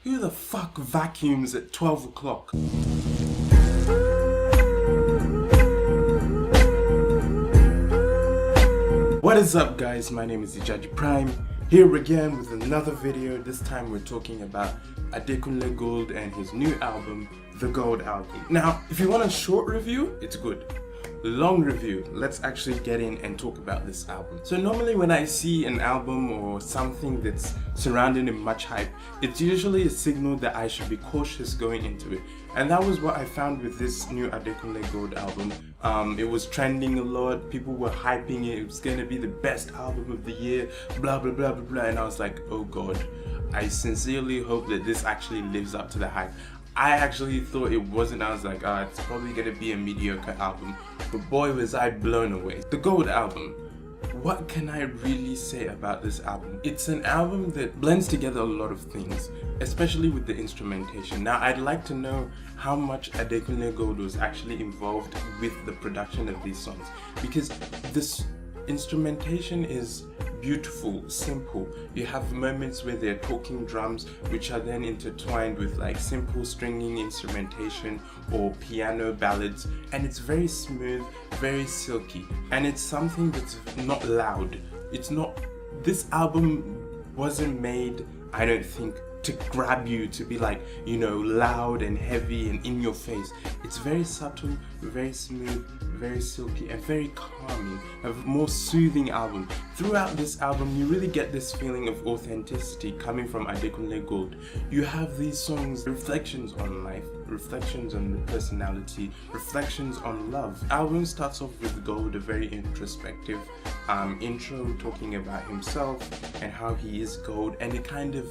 Who the fuck vacuums at 12 o'clock? What is up, guys? My name is Ijaji Prime, here again with another video. This time we're talking about Adekunle Gold and his new album, The Gold Album. Now, if you want a short review, it's good. Long review, let's actually get in and talk about this album. So normally when I see an album or something that's surrounded in much hype, it's usually a signal that I should be cautious going into it. And that was what I found with this new Adekunle Gold album. It was trending a lot, people were hyping it, it was gonna be the best album of the year, blah blah blah blah blah, and I was like, oh god, I sincerely hope that this actually lives up to the hype. I actually thought it wasn't. I was like, it's probably gonna be a mediocre album, but boy was I blown away. The Gold Album. What can I really say about this album? It's an album that blends together a lot of things, especially with the instrumentation. Now, I'd like to know how much Adekunle Gold was actually involved with the production of these songs, because this instrumentation is beautiful, simple. You have moments where they're talking drums, which are then intertwined with like simple stringing instrumentation or piano ballads, and it's very smooth, very silky, and it's something that's not loud. It's not, this album wasn't made, I don't think, to grab you, to be like, you know, loud and heavy and in your face. It's very subtle, very smooth, very silky, and very calming, a more soothing album. Throughout this album, you really get this feeling of authenticity coming from Adekunle Gold. You have these songs, reflections on life, reflections on the personality, reflections on love. The album starts off with Gold, a very introspective intro talking about himself and how he is gold, and it kind of,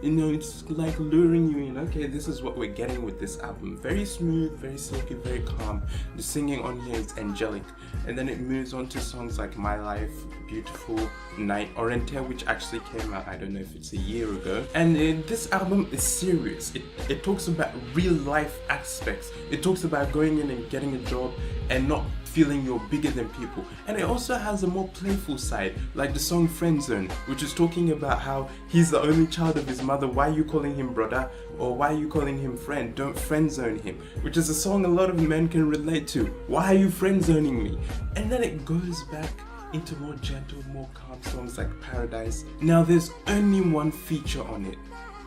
you know, it's like luring you in. Okay, this is what we're getting with this album. Very smooth, very silky, very calm. The singing on here is angelic, and then it moves on to songs like My Life, Beautiful, Night, Oriente, which actually came out, I don't know if it's a year ago. And this album is serious. It talks about real life aspects. It talks about going in and getting a job and not feeling you're bigger than people. And it also has a more playful side, like the song Friend Zone, which is talking about how he's the only child of his mother. Why are you calling him brother? Or why are you calling him friend? Don't friend zone him, which is a song a lot of men can relate to. Why are you friend zoning me? And then it goes back into more gentle, more calm songs like Paradise. Now there's only one feature on it,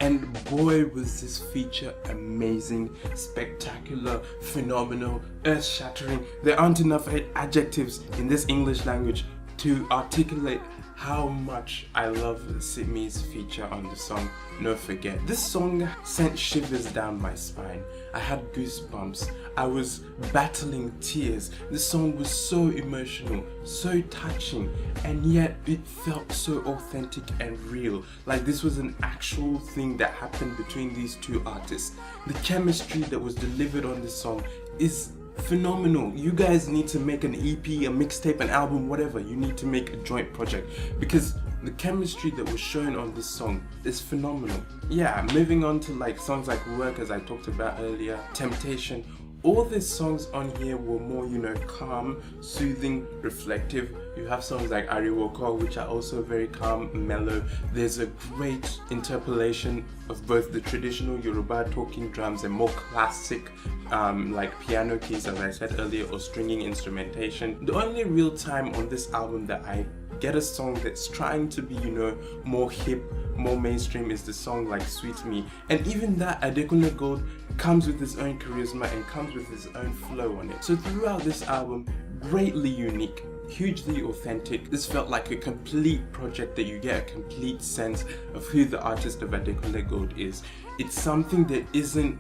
and boy was this feature amazing, spectacular, phenomenal, earth-shattering. There aren't enough adjectives in this English language to articulate how much I love Simi's feature on the song No Forget. This song sent shivers down my spine. I had goosebumps. I was battling tears. This song was so emotional, so touching, and yet it felt so authentic and real. Like this was an actual thing that happened between these two artists. The chemistry that was delivered on this song is phenomenal. You guys need to make an EP, a mixtape, an album, whatever. You need to make a joint project, because the chemistry that was shown on this song is phenomenal. Yeah, moving on to like songs like Work, as I talked about earlier, Temptation. All these songs on here were more, you know, calm, soothing, reflective. You have songs like Ariwoko, which are also very calm, mellow. There's a great interpolation of both the traditional Yoruba talking drums and more classic like piano keys, as I said earlier, or stringing instrumentation. The only real time on this album that I get a song that's trying to be, you know, more hip, more mainstream is the song like Sweet Me. And even that, Adekunle Gold comes with his own charisma and comes with his own flow on it. So throughout this album, greatly unique, hugely authentic. This felt like a complete project that you get a complete sense of who the artist of Adekunle Gold is. It's something that isn't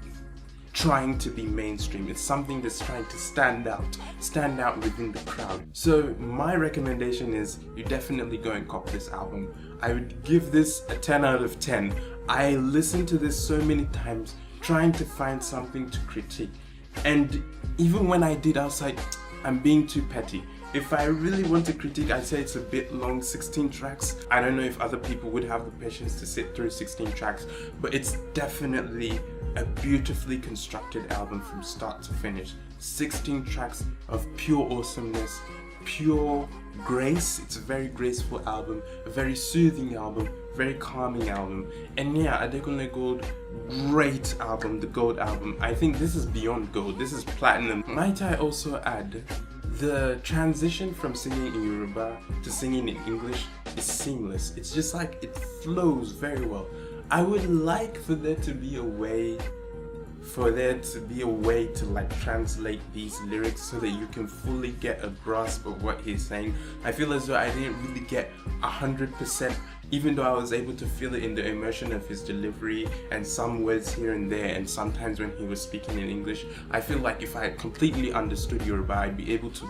trying to be mainstream. It's something that's trying to stand out within the crowd. So my recommendation is you definitely go and cop this album. I would give this a 10 out of 10. I listened to this so many times trying to find something to critique, and even when I did, I was like, I'm being too petty. If I really want to critique, I'd say it's a bit long, 16 tracks. I don't know if other people would have the patience to sit through 16 tracks, but it's definitely a beautifully constructed album from start to finish. 16 tracks of pure awesomeness, pure grace. It's a very graceful album, a very soothing album, very calming album. And yeah, Adekunle Gold, great album, the Gold album. I think this is beyond gold, this is platinum. Might I also add, the transition from singing in Yoruba to singing in English is seamless. It's just like, it flows very well. I would like for there to be a way to like translate these lyrics so that you can fully get a grasp of what he's saying. I feel as though I didn't really get 100%, even though I was able to feel it in the emotion of his delivery and some words here and there, and sometimes when he was speaking in English. I feel like if I had completely understood Yoruba, I'd be able to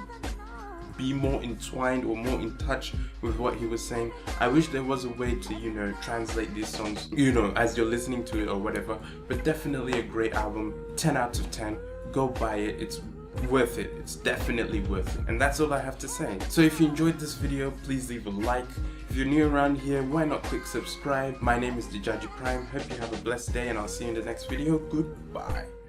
be more entwined or more in touch with what he was saying. I wish there was a way to, you know, translate these songs, you know, as you're listening to it or whatever. But definitely a great album, 10 out of 10. Go buy it, it's worth it. It's definitely worth it. And that's all I have to say. So if you enjoyed this video, please leave a like. If you're new around here, why not click subscribe? My name is Adekunle Prime. Hope you have a blessed day, and I'll see you in the next video. Goodbye.